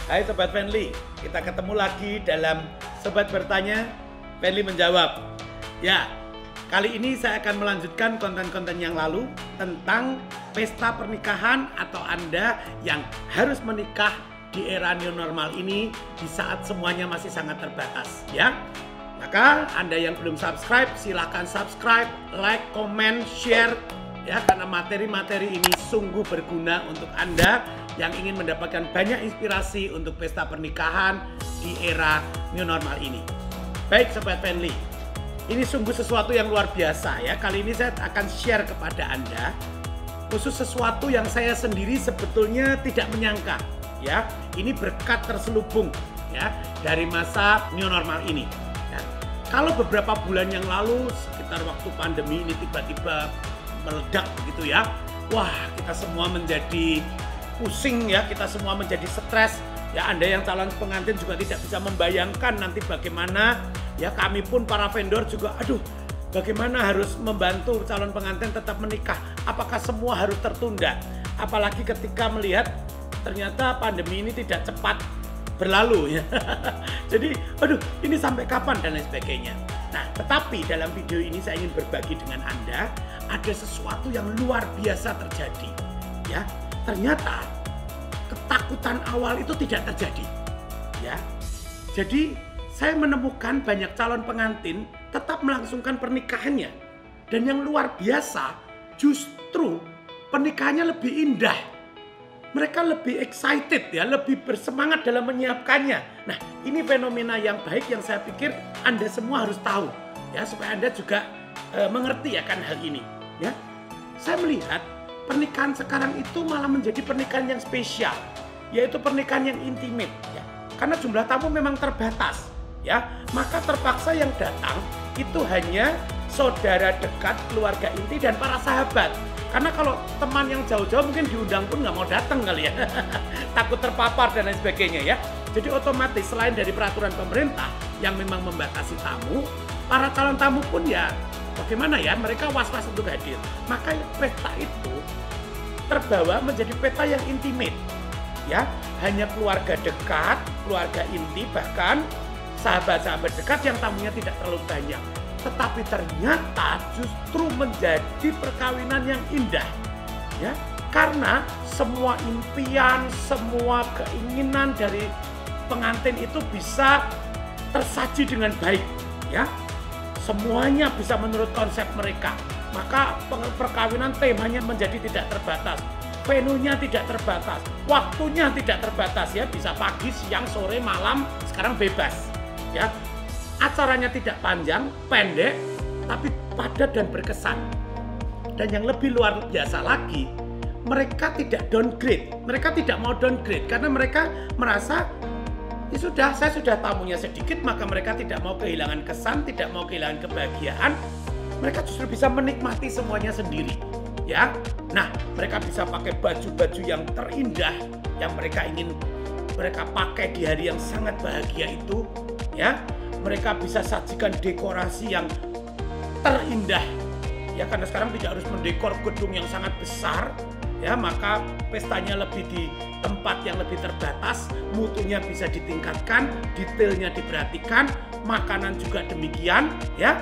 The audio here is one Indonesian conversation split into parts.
Hai Sobat Fenly, kita ketemu lagi dalam Sobat Bertanya, Fenly Menjawab. Ya, kali ini saya akan melanjutkan konten-konten yang lalu tentang pesta pernikahan atau Anda yang harus menikah di era new normal ini di saat semuanya masih sangat terbatas, ya. Maka Anda yang belum subscribe, silahkan subscribe, like, comment, share, ya, karena materi-materi ini sungguh berguna untuk Anda yang ingin mendapatkan banyak inspirasi untuk pesta pernikahan di era new normal ini. Baik Sobat Fenly, ini sungguh sesuatu yang luar biasa ya. Kali ini saya akan share kepada Anda khusus sesuatu yang saya sendiri sebetulnya tidak menyangka ya. Ini berkat terselubung ya dari masa new normal ini ya. Kalau beberapa bulan yang lalu sekitar waktu pandemi ini tiba-tiba meledak begitu ya. Wah, kita semua menjadi pusing ya, kita semua menjadi stres ya. Anda yang calon pengantin juga tidak bisa membayangkan nanti bagaimana ya. Kami pun para vendor juga aduh, bagaimana harus membantu calon pengantin tetap menikah, apakah semua harus tertunda, apalagi ketika melihat ternyata pandemi ini tidak cepat berlalu ya. Jadi aduh, ini sampai kapan dan lain sebagainya. Nah, tetapi dalam video ini saya ingin berbagi dengan Anda ada sesuatu yang luar biasa terjadi ya. Ternyata ketakutan awal itu tidak terjadi ya. Jadi saya menemukan banyak calon pengantin tetap melangsungkan pernikahannya, dan yang luar biasa justru pernikahannya lebih indah. Mereka lebih excited ya, lebih bersemangat dalam menyiapkannya. Nah, ini fenomena yang baik yang saya pikir Anda semua harus tahu ya, supaya Anda juga mengerti akan hal ini ya. Saya melihat pernikahan sekarang itu malah menjadi pernikahan yang spesial, yaitu pernikahan yang intimate ya. Karena jumlah tamu memang terbatas ya, maka terpaksa yang datang itu hanya saudara dekat, keluarga inti, dan para sahabat. Karena kalau teman yang jauh-jauh mungkin diundang pun nggak mau datang kali ya, takut terpapar dan lain sebagainya ya. Jadi otomatis selain dari peraturan pemerintah yang memang membatasi tamu, para calon tamu pun ya bagaimana ya, mereka was-was untuk hadir. Maka pesta itu terbawa menjadi pesta yang intimate ya, hanya keluarga dekat, keluarga inti, bahkan sahabat-sahabat dekat yang tamunya tidak terlalu banyak. Tetapi ternyata justru menjadi perkawinan yang indah ya, karena semua impian, semua keinginan dari pengantin itu bisa tersaji dengan baik ya. Semuanya bisa menurut konsep mereka. Maka perkawinan temanya menjadi tidak terbatas, venue-nya tidak terbatas, waktunya tidak terbatas ya, bisa pagi, siang, sore, malam, sekarang bebas ya. Acaranya tidak panjang, pendek, tapi padat dan berkesan. Dan yang lebih luar biasa lagi, mereka tidak downgrade, mereka tidak mau downgrade karena mereka merasa ya sudah, saya sudah tamunya sedikit, maka mereka tidak mau kehilangan kesan, tidak mau kehilangan kebahagiaan. Mereka justru bisa menikmati semuanya sendiri ya. Nah, mereka bisa pakai baju-baju yang terindah yang mereka ingin mereka pakai di hari yang sangat bahagia itu ya. Mereka bisa sajikan dekorasi yang terindah ya, karena sekarang tidak harus mendekor gedung yang sangat besar ya, maka pestanya lebih di tempat yang lebih terbatas, mutunya bisa ditingkatkan, detailnya diperhatikan, makanan juga demikian ya.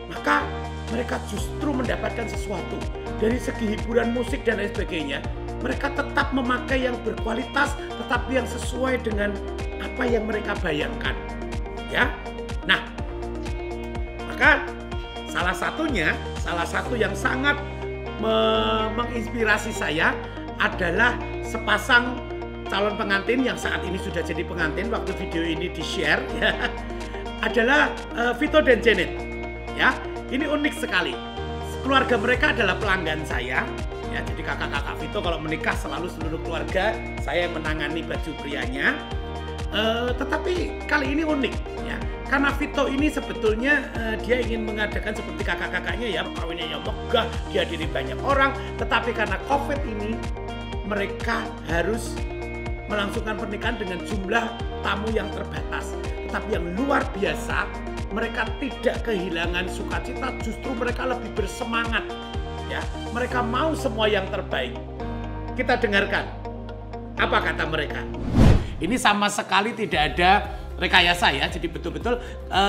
Maka mereka justru mendapatkan sesuatu dari segi hiburan musik dan lain sebagainya. Mereka tetap memakai yang berkualitas, tetapi yang sesuai dengan apa yang mereka bayangkan ya. Nah, maka salah satu yang sangat menginspirasi saya adalah sepasang calon pengantin yang saat ini sudah jadi pengantin waktu video ini di-share ya. Adalah Vito dan Janet ya. Ini unik sekali. Keluarga mereka adalah pelanggan saya ya. Jadi kakak-kakak Vito kalau menikah selalu seluruh keluarga saya yang menangani baju prianya. Tetapi kali ini unik ya, karena Vito ini sebetulnya dia ingin mengadakan seperti kakak-kakaknya ya, kawinnya megah, dihadiri banyak orang. Tetapi karena COVID ini mereka harus melangsungkan pernikahan dengan jumlah tamu yang terbatas. Tetapi yang luar biasa, mereka tidak kehilangan sukacita, justru mereka lebih bersemangat ya. Mereka mau semua yang terbaik. Kita dengarkan apa kata mereka. Ini sama sekali tidak ada rekayasa ya. Jadi betul-betul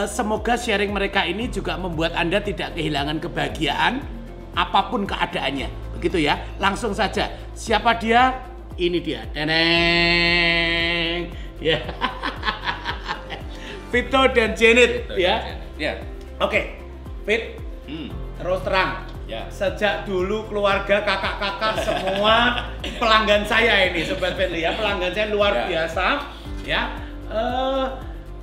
semoga sharing mereka ini juga membuat Anda tidak kehilangan kebahagiaan apapun keadaannya. Begitu ya. Langsung saja. Siapa dia? Ini dia. Teneng. Ya. Vito dan Janet ya. Ya. Oke. Fit. Terus terang. Ya. Sejak dulu keluarga kakak-kakak semua pelanggan saya ini Sobat Friendly ya, pelanggan saya luar biasa ya.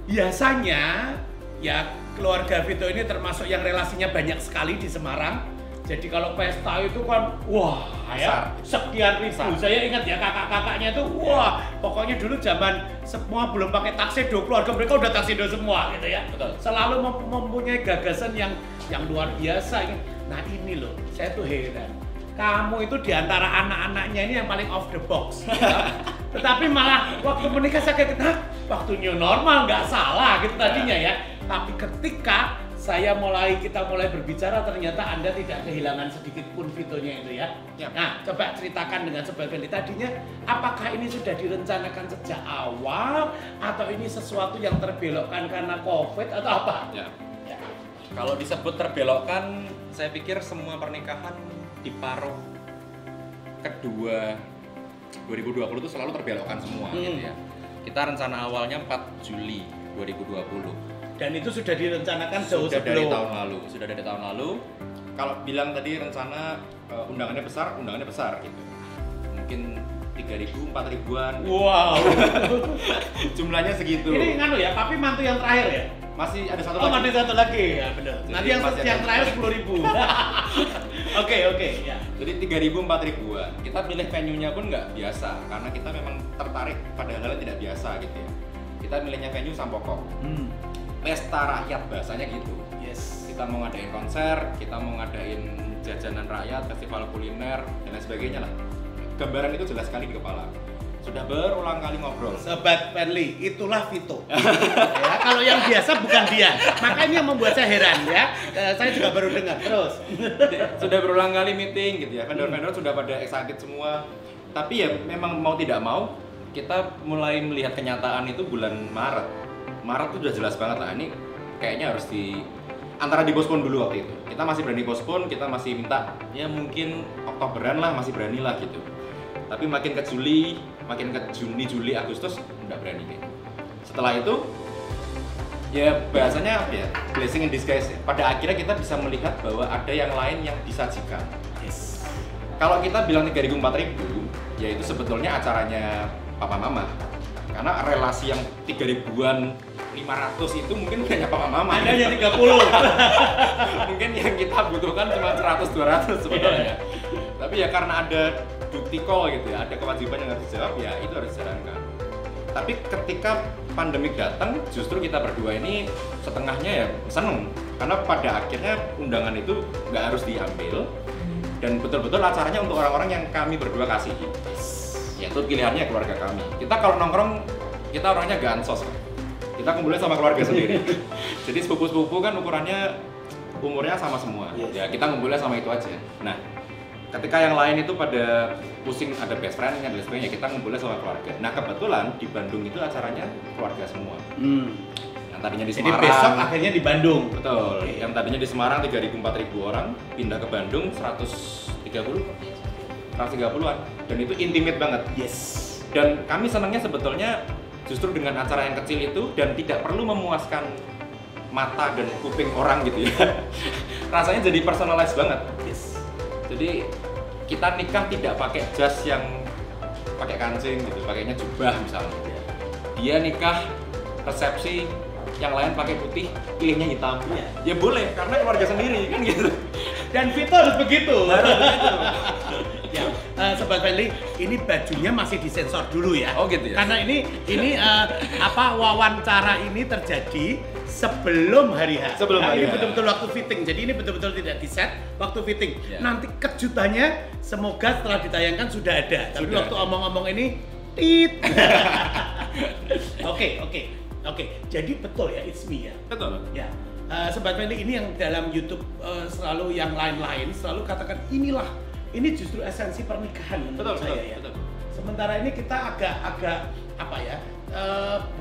Biasanya ya keluarga Vito ini termasuk yang relasinya banyak sekali di Semarang. Jadi kalau pesta itu kan wah ya sekian ribu. Saya ingat ya kakak-kakaknya itu wah pokoknya dulu zaman semua belum pakai taksido, keluarga mereka udah taksido semua gitu ya. Betul. Selalu mempunyai gagasan yang luar biasa. Nah ini loh, saya tuh heran. Kamu itu diantara anak-anaknya ini yang paling off the box. Ya? Tetapi malah waktu menikah saya kaget, waktu new normal nggak salah gitu tadinya ya. Tapi ketika kita mulai berbicara ternyata Anda tidak kehilangan sedikit pun Vitonya itu ya. Nah coba ceritakan dengan Sobat Friendly tadinya, apakah ini sudah direncanakan sejak awal atau ini sesuatu yang terbelokkan karena COVID atau apa? Ya. Kalau disebut terbelokkan, saya pikir semua pernikahan di paruh kedua 2020 itu selalu terbelokkan semua gitu ya. Kita rencana awalnya 4 Juli 2020. Dan itu sudah direncanakan jauh Sudah sebelum. Sudah dari tahun lalu. Kalau bilang tadi rencana undangannya besar gitu. Mungkin 3.000, 4.000-an. Wow. Jumlahnya segitu. Ini nganu ya, tapi mantu yang terakhir ya? Masih ada satu lagi. masih satu lagi ya, benar. Nanti yang terakhir 10.000. Oke, ya. Jadi 3.000, 4.000-an. Kita pilih venue-nya pun nggak biasa karena kita memang tertarik pada hal yang tidak biasa gitu ya. Kita milihnya venue Sampokong. Pesta rakyat bahasanya gitu. Yes. Kita mau ngadain konser, kita mau ngadain jajanan rakyat, festival kuliner dan lain sebagainya lah. Gambaran itu jelas sekali di kepala. Sudah berulang kali ngobrol. Sobat Friendly, itulah Vito. Ya, kalau yang biasa bukan dia. Makanya yang membuat saya heran ya. Saya juga baru dengar. Terus. Sudah berulang kali meeting gitu ya. Vendor-vendor sudah pada excited semua. Tapi ya memang mau tidak mau kita mulai melihat kenyataan itu bulan Maret. Maret itu udah jelas banget lah. Ini kayaknya harus antara dipospon dulu waktu itu. Kita masih berani pospon, kita masih minta ya mungkin Oktoberan lah masih berani lah gitu. Tapi makin ke Juni, Juli, Agustus nggak berani gitu. Setelah itu ya bahasanya apa ya, blessing in disguise ya. Pada akhirnya kita bisa melihat bahwa ada yang lain yang disajikan. Yes. Kalau kita bilang 3.000, 4.000 ya itu sebetulnya acaranya papa mama. Karena relasi yang 3.000-an 500 itu mungkin hanya papa mama. Ada yang 30. Mungkin yang kita butuhkan cuma 100-200 sebetulnya. Tapi ya karena ada duty call gitu ya, ada kewajiban yang harus dijawab ya itu harus dijalankan. Tapi ketika pandemik datang, justru kita berdua ini setengahnya ya seneng karena pada akhirnya undangan itu nggak harus diambil dan betul-betul acaranya untuk orang-orang yang kami berdua kasih. Yaitu pilihannya keluarga kami. Kita kalau nongkrong kita orangnya gansos. Kita kumpulnya sama keluarga sendiri. Jadi sepupu-sepupu kan ukurannya umurnya sama semua. Ya kita ngumpulnya sama itu aja. Nah, ketika yang lain itu pada pusing ada best friend dan sebagainya, kita ngumpulnya sama keluarga. Nah kebetulan di Bandung itu acaranya keluarga semua. Yang tadinya di Semarang. Jadi besok akhirnya di Bandung. Betul. Yang tadinya di Semarang 3.000-4.000 orang pindah ke Bandung 130-an dan itu intimate banget. Yes. Dan kami senangnya sebetulnya justru dengan acara yang kecil itu dan tidak perlu memuaskan mata dan kuping orang gitu ya. Rasanya jadi personalized banget. Yes. Jadi kita nikah tidak pakai jas yang pakai kancing gitu, pakainya jubah misalnya. Dia nikah resepsi yang lain pakai putih, pilihnya hitam. Ya boleh karena keluarga sendiri kan gitu. Dan Vito harus begitu. Ya, Sobat Friendly, ini bajunya masih disensor dulu ya. Oh gitu ya. Karena ini wawancara ini terjadi sebelum hari H. Sebelum hari ini H. betul-betul waktu fitting. Jadi ini betul-betul tidak di-set waktu fitting. Ya. Nanti kejutannya semoga setelah ditayangkan sudah ada. Tapi Sudah. waktu omong-omong ini tit. Oke. Jadi betul ya, it's me ya. Betul. Ya. Sobat Friendly, ini yang dalam YouTube selalu yang lain-lain selalu katakan ini justru esensi pernikahan menurut saya ya. Betul. sementara ini kita agak apa ya,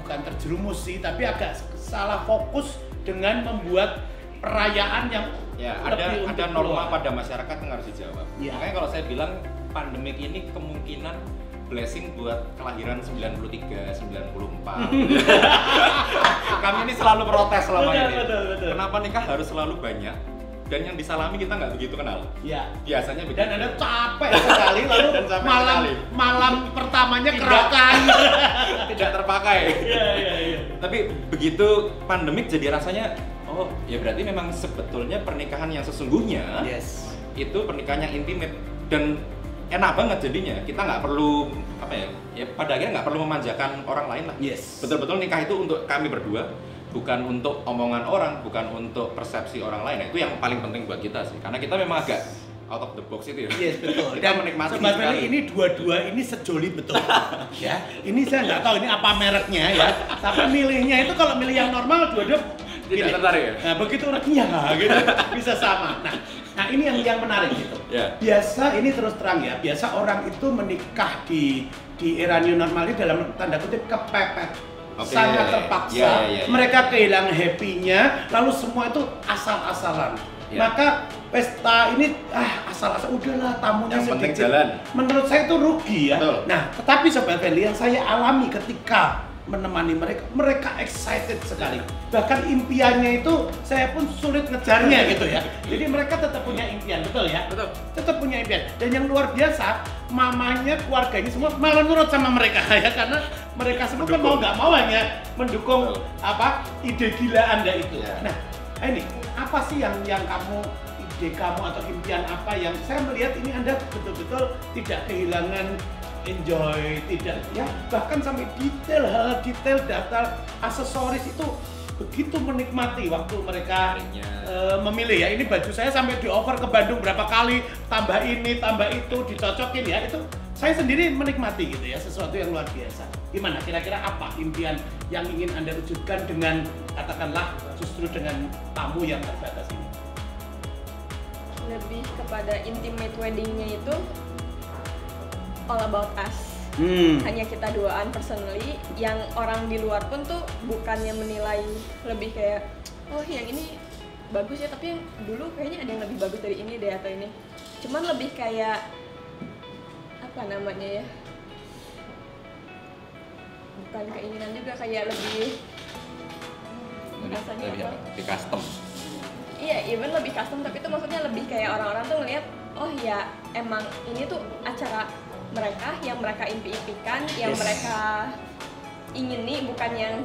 bukan terjerumus sih, tapi agak salah fokus dengan membuat perayaan yang ya lebih ada untuk norma keluar. pada masyarakat yang harus dijawab. Ya. Makanya kalau saya bilang pandemik ini kemungkinan blessing buat kelahiran 93, 94. Kami ini selalu protes selama Betul, ini. betul. Kenapa nikah harus selalu banyak? Dan yang disalami kita nggak begitu kenal. Ya. Biasanya begitu. Dan Anda capek sekali lalu Dan capek malam sekali. malam pertamanya kerokan. Tidak terpakai. Iya. Tapi begitu pandemik jadi rasanya, oh ya berarti memang sebetulnya pernikahan yang sesungguhnya Yes. itu pernikahan yang intimate dan enak banget jadinya. Kita nggak perlu apa ya pada akhirnya nggak perlu memanjakan orang lain lah. Yes. Betul-betul nikah itu untuk kami berdua, bukan untuk omongan orang, bukan untuk persepsi orang lain. Nah, itu yang paling penting buat kita sih, karena kita memang agak out of the box itu ya. Yes, betul. Kita Dan menikmati Sobat sekali. Feli ini dua-dua ini sejoli betul. Ya, ini saya nggak tahu ini apa mereknya ya. Tapi milihnya itu kalau milih yang normal dua-dua Tidak gini. tertarik ya? Nah, begitu renyah gitu bisa sama. Nah ini yang menarik gitu. Ya. Biasa ini terus terang ya, biasa orang itu menikah di era new normal ini dalam tanda kutip kepepet. Oke, Sangat terpaksa. ya. Mereka kehilangan happy-nya, lalu semua itu asal-asalan. Ya. Maka pesta ini asal-asal udahlah tamunya Yang penting sedikit. jalan. Menurut saya itu rugi ya. Betul. Nah, tetapi Sobat Feli yang saya alami ketika menemani mereka excited sekali. Bahkan impiannya itu saya pun sulit ngejarnya gitu ya. Jadi mereka tetap punya impian, betul ya? Betul. Tetap punya impian. Dan yang luar biasa, mamanya, keluarganya semua malah nurut sama mereka ya, karena mereka semua kan mau nggak mau hanya mendukung apa ide gila Anda itu. Ya. Nah, ini apa sih yang kamu ide kamu atau impian apa yang saya melihat ini Anda betul-betul tidak kehilangan enjoy, tidak ya, bahkan sampai detail, hal detail data aksesoris itu begitu menikmati waktu mereka memilih ya. Ini baju saya sampai di over ke Bandung berapa kali, tambah ini tambah itu dicocokin ya, itu saya sendiri menikmati gitu ya, sesuatu yang luar biasa. Gimana kira-kira apa impian yang ingin Anda wujudkan dengan katakanlah justru dengan tamu yang terbatas ini? Lebih kepada intimate weddingnya itu all about us. Hanya kita duaan personally, yang orang di luar pun tuh bukannya menilai lebih kayak oh yang ini bagus ya, tapi yang dulu kayaknya ada yang lebih bagus dari ini deh atau ini. Cuman lebih kayak apa namanya ya, bukan keinginan juga, kayak lebih rasanya apa? Lebih custom. Iya, even lebih custom, tapi itu maksudnya lebih kayak orang-orang tuh ngeliat oh ya emang ini tuh acara mereka yang mereka impi-impikan, yang mereka ingini, bukan yang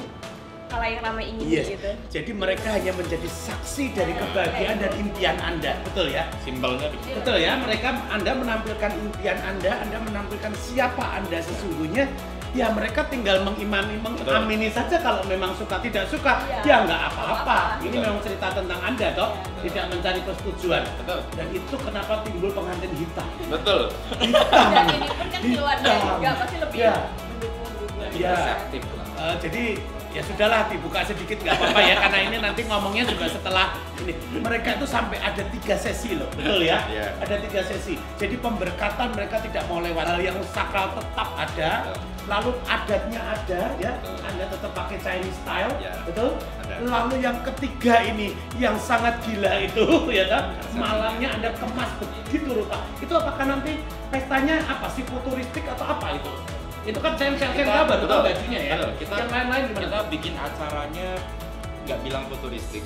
khalayak ramai ingini gitu. Jadi mereka hanya menjadi saksi dari kebahagiaan dan impian Anda, betul ya? Simpelnya begitu. Betul ya, Anda menampilkan impian Anda menampilkan siapa Anda sesungguhnya. Ya mereka tinggal mengamini saja, kalau memang suka tidak suka, ya nggak apa-apa. Ini memang cerita tentang Anda toh, tidak mencari persetujuan. Betul. Dan itu kenapa timbul pengantin hitam. Betul. Dan ini pun kan keluarga juga pasti lebih mendukung juga. Ya. Reseptif lah. Jadi ya sudahlah, dibuka sedikit nggak apa-apa ya, karena ini nanti ngomongnya juga setelah ini. Mereka itu sampai ada 3 sesi loh, betul ya? Iya. Ada 3 sesi. Jadi pemberkatan mereka tidak mau lewat, hal yang sakral tetap ada. Lalu adatnya ada ya, Anda tetap pakai Chinese style, Ya. betul? Ada. Lalu yang ketiga ini yang sangat gila itu ya kan, malamnya Anda kemas begitu rupa. Itu apakah nanti pestanya apa sih, futuristik atau apa itu? Itu kan sel gambar betul bajunya ya. Betul. Yang lain-lain gimana? Kita bikin acaranya nggak bilang futuristik,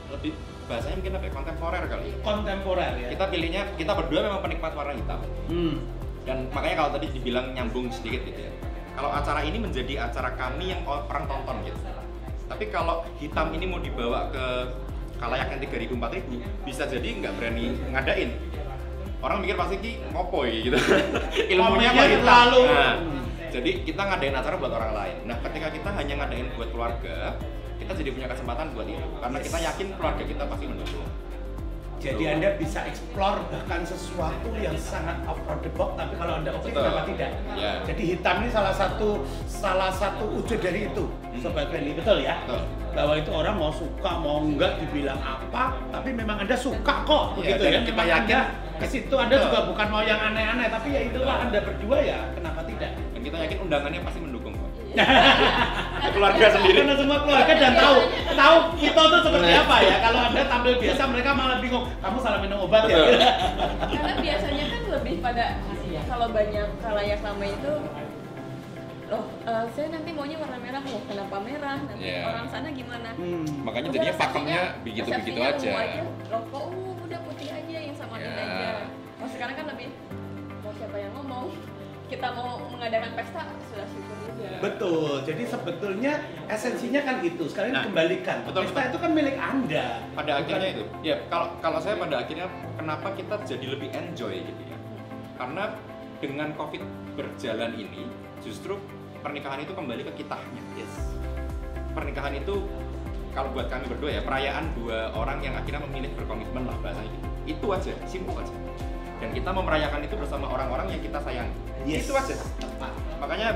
lebih bahasanya mungkin apa ya, kontemporer kali. Kontemporer ya. Kita pilihnya, kita berdua memang penikmat warna hitam. Dan makanya kalau tadi dibilang nyambung sedikit gitu ya, kalau acara ini menjadi acara kami yang orang tonton gitu. Tapi kalau hitam ini mau dibawa ke khalayak yang 3.000 4.000, bisa jadi nggak berani ngadain. Orang mikir pasti ki ngopoi gitu. Ilmunya apa hitam. Lalu. Nah, jadi kita ngadain acara buat orang lain. Nah, ketika kita hanya ngadain buat keluarga, kita jadi punya kesempatan buat itu. Karena kita yakin keluarga kita pasti mendukung. Jadi Anda bisa explore bahkan sesuatu yang sangat out of the box, tapi kalau Anda oke, Betul. kenapa tidak? Ya. Jadi hitam ini salah satu wujud dari itu, Sobat Friendly, betul ya? Betul. Bahwa itu orang mau suka mau enggak dibilang apa, tapi memang Anda suka kok, Iya, begitu dan ya? kita Memang yakin Anda ke situ Anda Betul. juga bukan mau yang aneh-aneh, tapi ya itulah Anda berdua ya, kenapa tidak? Dan kita yakin undangannya pasti mendukung kok. Keluarga sendiri. Karena semua keluarga dan tahu kita tuh seperti apa ya. Kalau Anda tampil biasa mereka malah bingung. Kamu salah minum obat ya? Betul. Karena biasanya kan lebih pada kalau banyak khalayak ramai itu loh, saya nanti maunya warna merah, loh kenapa merah? Nanti Iya. orang sana gimana? Makanya Udah, jadinya resepsinya- pakemnya begitu-begitu resepsinya aja. ungu loh kok udah putih aja yang samain Ya. aja. Oh sekarang kan lebih mau siapa yang ngomong? Kita mau mengadakan pesta sudah syukur juga. Betul. Jadi sebetulnya esensinya kan itu. Sekalian Nah, kembalikan. betul, Pesta betul. itu kan milik Anda. Pada akhirnya itu, ya kalau saya pada akhirnya kenapa kita jadi lebih enjoy gitu ya? Karena dengan COVID berjalan ini, justru pernikahan itu kembali ke kitanya. Yes. Pernikahan itu kalau buat kami berdua ya perayaan dua orang yang akhirnya memilih berkomitmen lah bahasanya gitu. Itu aja, simpel aja. Dan kita mau merayakan itu bersama orang-orang yang kita sayang. Yes. Itu aja. Tepat. Makanya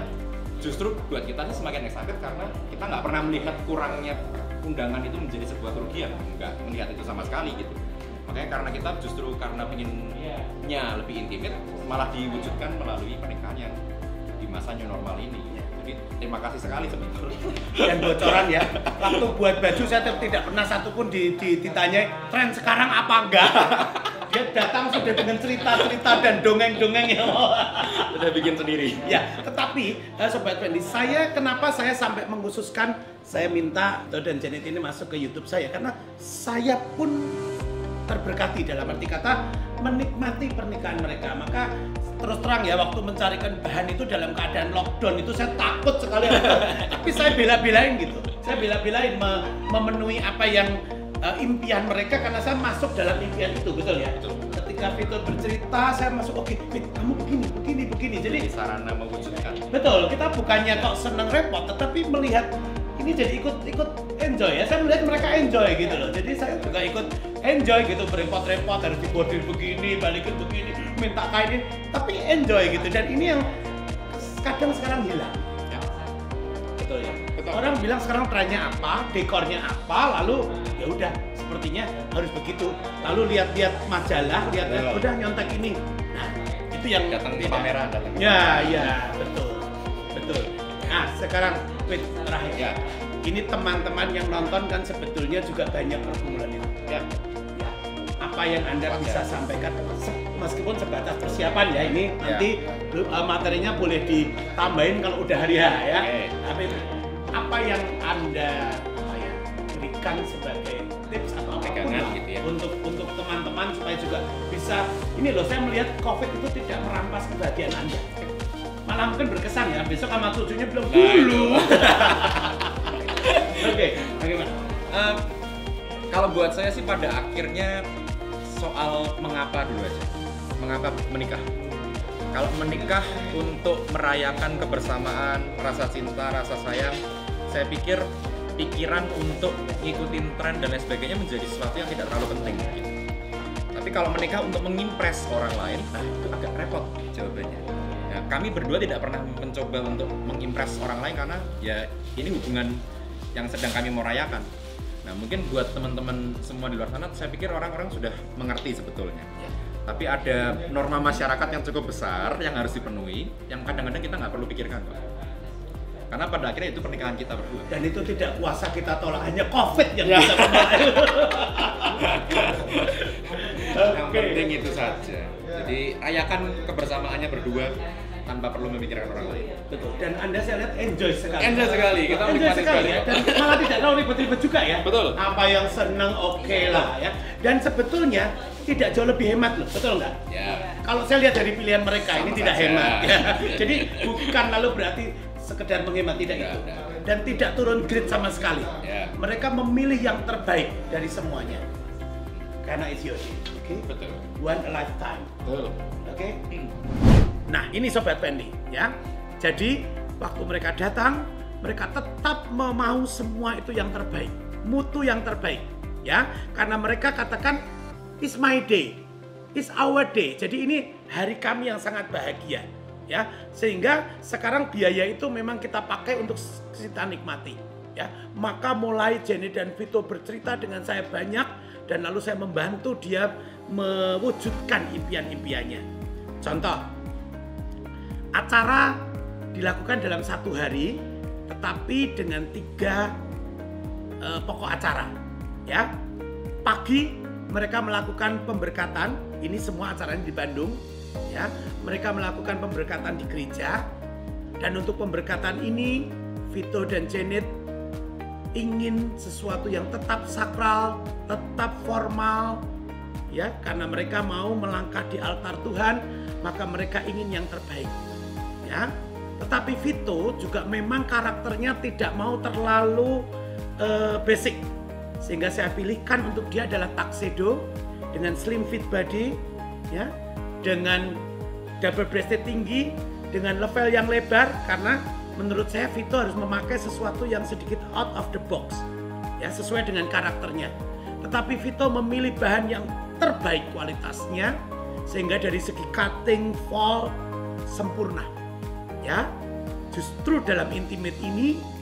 justru buat kita sih semakin excited karena kita nggak pernah melihat kurangnya undangan itu menjadi sebuah kerugian, nggak melihat itu sama sekali gitu. Makanya karena kita justru karena pengennya lebih intimate malah diwujudkan melalui pernikahan yang di masa new normal ini. Jadi terima kasih sekali sebetulnya. Dan bocoran ya, waktu buat baju saya tidak pernah satupun ditanyai tren sekarang apa enggak. Dia datang sudah dengan cerita-cerita dan dongeng-dongeng yang Udah bikin sendiri. ya, tetapi Sobat Fendi, kenapa saya sampai mengkhususkan saya minta Toh dan Janet ini masuk ke YouTube saya karena saya pun terberkati dalam arti kata menikmati pernikahan mereka. Maka terus terang ya, waktu mencarikan bahan itu dalam keadaan lockdown itu saya takut sekali. Tapi saya bela-belain gitu. Saya bela-belain memenuhi apa yang impian mereka karena saya masuk dalam impian itu, betul ya? Betul. Ketika Vito bercerita, saya masuk, oke, Fit, kamu begini. Jadi Sarana mewujudkan. betul, kita bukannya kok seneng repot, tetapi melihat ini jadi ikut enjoy ya. Saya melihat mereka enjoy gitu loh. Jadi saya juga ikut enjoy gitu, berepot-repot harus dibordir begini, balikin begini, minta kainin, tapi enjoy gitu. Dan ini yang kadang sekarang hilang. Ya. Betul ya. Betul. Orang bilang sekarang trennya apa, dekornya apa, lalu ya udah sepertinya harus begitu. Lalu lihat-lihat majalah, lihat-lihat Betul. udah nyontek ini. Nah, itu yang Datang ke tidak. pameran, datang ke Ya, betul. Nah, sekarang Wait, terakhir. Ya. Ini teman-teman yang nonton kan sebetulnya juga banyak pergumulan itu. Ya. Ya. Apa yang Anda Wajar. bisa sampaikan meskipun sebatas persiapan ya ini Ya. nanti materinya boleh ditambahin kalau udah hari H ya. Oke. Tapi apa yang Anda berikan sebagai tips atau apapun Pegangan lah gitu ya. untuk teman-teman supaya juga bisa ini loh, saya melihat COVID itu tidak merampas kebahagiaan Anda. Malah mungkin berkesan ya, besok sama cucunya bilang dulu. Oke, bagaimana? Kalau buat saya sih pada akhirnya soal mengapa dulu aja. Mengapa menikah? Kalau menikah untuk merayakan kebersamaan, rasa cinta, rasa sayang, saya pikir pikiran untuk ngikutin tren dan lain sebagainya menjadi sesuatu yang tidak terlalu penting. Gitu. Tapi kalau menikah untuk mengimpress orang lain, nah itu agak repot jawabannya. Nah, kami berdua tidak pernah mencoba untuk mengimpress orang lain karena ya ini hubungan yang sedang kami mau rayakan. Nah mungkin buat teman-teman semua di luar sana, saya pikir orang-orang sudah mengerti sebetulnya. Tapi ada norma masyarakat yang cukup besar yang harus dipenuhi, yang kadang-kadang kita nggak perlu pikirkan, Pak. Karena pada akhirnya itu pernikahan kita berdua. Dan itu tidak kuasa kita tolak, hanya COVID yang Ya. bisa menolak. Yang penting itu saja. Jadi rayakan kebersamaannya berdua tanpa perlu memikirkan orang lain. Betul. Dan Anda saya lihat enjoy sekali. Enjoy sekali, kita enjoy menikmati sekali sekali. ya. Dan malah tidak terlalu ribet-ribet juga ya. Betul. Apa yang seneng oke lah ya. Dan sebetulnya tidak jauh lebih hemat loh, betul nggak? Ya. Kalau saya lihat dari pilihan mereka ini Sama tidak saja. hemat. Ya. Jadi bukan lalu berarti sekedar menghemat, tidak Tidak, itu. tidak. Dan tidak turun grade sama sekali. Ya. Mereka memilih yang terbaik dari semuanya. Karena it's your day, oke? Betul. One a lifetime, Betul. oke? Nah, ini Sobat Fendi ya. Jadi waktu mereka datang, mereka tetap mau semua itu yang terbaik, mutu yang terbaik, ya. Karena mereka katakan It's my day, it's our day. Jadi ini hari kami yang sangat bahagia, ya. Sehingga sekarang biaya itu memang kita pakai untuk kita nikmati, ya. Maka mulai Janet dan Vito bercerita dengan saya banyak, dan lalu saya membantu dia mewujudkan impian-impiannya. Contoh, acara dilakukan dalam 1 hari, tetapi dengan 3 pokok acara, ya. Pagi mereka melakukan pemberkatan, ini semua acaranya di Bandung, ya. Mereka melakukan pemberkatan di gereja, dan untuk pemberkatan ini Vito dan Janet ingin sesuatu yang tetap sakral, tetap formal, ya, karena mereka mau melangkah di altar Tuhan, maka mereka ingin yang terbaik, ya. Tetapi Vito juga memang karakternya tidak mau terlalu basic, sehingga saya pilihkan untuk dia adalah tuxedo dengan slim fit body, ya, dengan double breasted tinggi, dengan level yang lebar, karena menurut saya Vito harus memakai sesuatu yang sedikit out of the box, ya, sesuai dengan karakternya. Tetapi Vito memilih bahan yang terbaik kualitasnya, sehingga dari segi cutting, fall sempurna, ya. Justru dalam intimate ini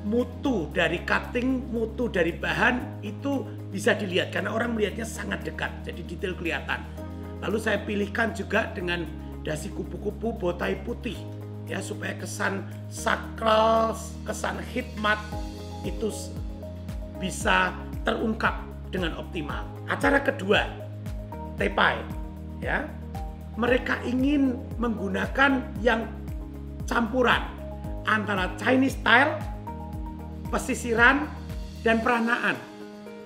mutu dari cutting, mutu dari bahan itu bisa dilihat karena orang melihatnya sangat dekat, jadi detail kelihatan. Lalu saya pilihkan juga dengan dasi kupu-kupu botai putih, ya, supaya kesan sakral, kesan hikmat itu bisa terungkap dengan optimal. Acara kedua, tepai, ya. Mereka ingin menggunakan yang campuran antara Chinese style, pesisiran, dan peranaan.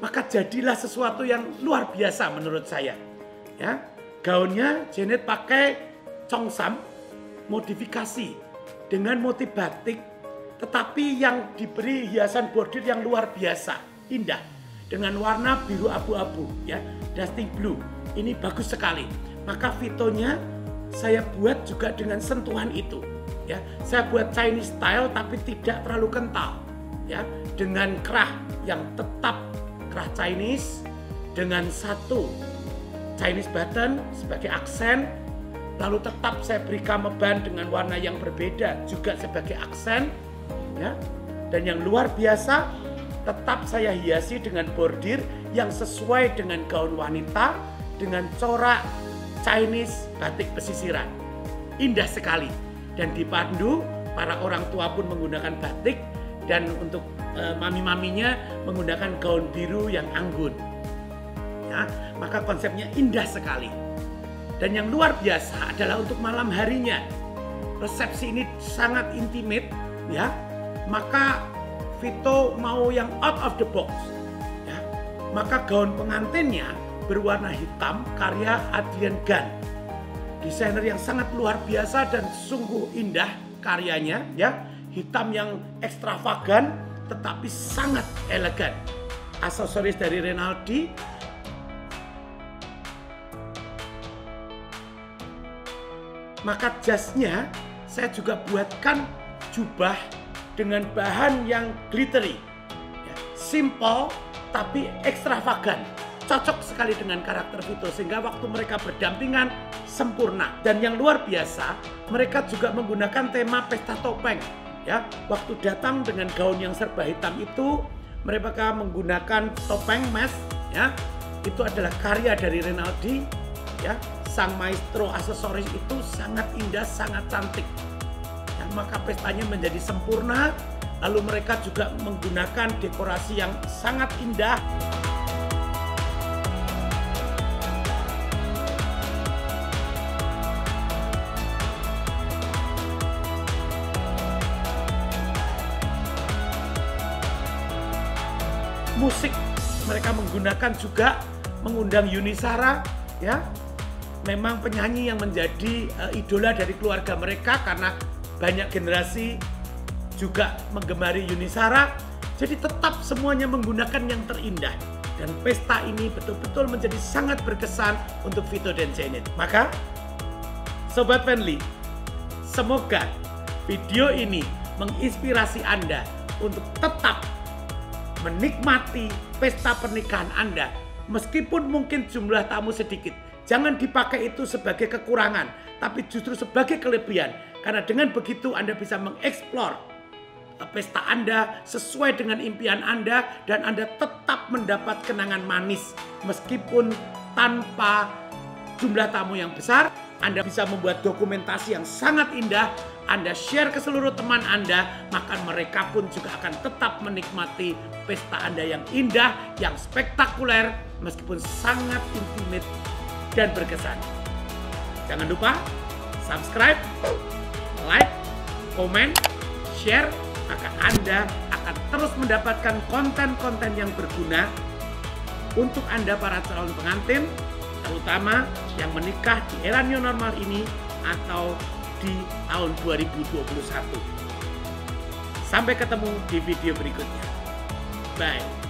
Maka jadilah sesuatu yang luar biasa menurut saya, ya. Gaunnya Janet pakai Cheongsam modifikasi dengan motif batik, tetapi yang diberi hiasan bordir yang luar biasa indah dengan warna biru abu-abu, ya, dusty blue. Ini bagus sekali. Maka Vitonya saya buat juga dengan sentuhan itu, ya. Saya buat Chinese style tapi tidak terlalu kental, ya, dengan kerah yang tetap kerah Chinese, dengan satu Chinese button sebagai aksen, lalu tetap saya beri kameban dengan warna yang berbeda juga sebagai aksen, ya. Dan yang luar biasa, tetap saya hiasi dengan bordir yang sesuai dengan gaun wanita dengan corak Chinese batik pesisiran. Indah sekali, dan dipandu para orang tua pun menggunakan batik, dan untuk mami-maminya menggunakan gaun biru yang anggun, ya. Maka konsepnya indah sekali. Dan yang luar biasa adalah untuk malam harinya. Resepsi ini sangat intimate, ya. Maka Vito mau yang out of the box, ya. Maka gaun pengantinnya berwarna hitam karya Adrian Gunn, desainer yang sangat luar biasa dan sungguh indah karyanya, ya. Hitam yang ekstravagan tetapi sangat elegan. Aksesoris dari Rinaldi, maka jasnya saya juga buatkan jubah dengan bahan yang glittery, ya, simple tapi ekstravagan, cocok sekali dengan karakter Vito, sehingga waktu mereka berdampingan sempurna. Dan yang luar biasa, mereka juga menggunakan tema pesta topeng, ya. Waktu datang dengan gaun yang serba hitam itu, mereka menggunakan topeng mask, ya. Itu adalah karya dari Rinaldi, ya. Sang maestro aksesoris itu sangat indah, sangat cantik. Ya, maka pestanya menjadi sempurna. Lalu mereka juga menggunakan dekorasi yang sangat indah. Musik mereka menggunakan juga mengundang Yuni Shara, ya. Memang penyanyi yang menjadi idola dari keluarga mereka karena banyak generasi juga menggemari Yuni Shara. Jadi tetap semuanya menggunakan yang terindah, dan pesta ini betul-betul menjadi sangat berkesan untuk Vito dan Janet. Maka Sobat Fanly, semoga video ini menginspirasi Anda untuk tetap menikmati pesta pernikahan Anda Meskipun mungkin jumlah tamu sedikit, jangan dipakai itu sebagai kekurangan, tapi justru sebagai kelebihan. Karena dengan begitu Anda bisa mengeksplor pesta Anda sesuai dengan impian Anda, dan Anda tetap mendapat kenangan manis meskipun tanpa jumlah tamu yang besar. Anda bisa membuat dokumentasi yang sangat indah, Anda share ke seluruh teman Anda, maka mereka pun juga akan tetap menikmati pesta Anda yang indah, yang spektakuler, meskipun sangat intimate dan berkesan. Jangan lupa subscribe, like, komen, share, maka Anda akan terus mendapatkan konten-konten yang berguna untuk Anda para calon pengantin, terutama yang menikah di era new normal ini atau di tahun 2021. Sampai ketemu di video berikutnya. Bye.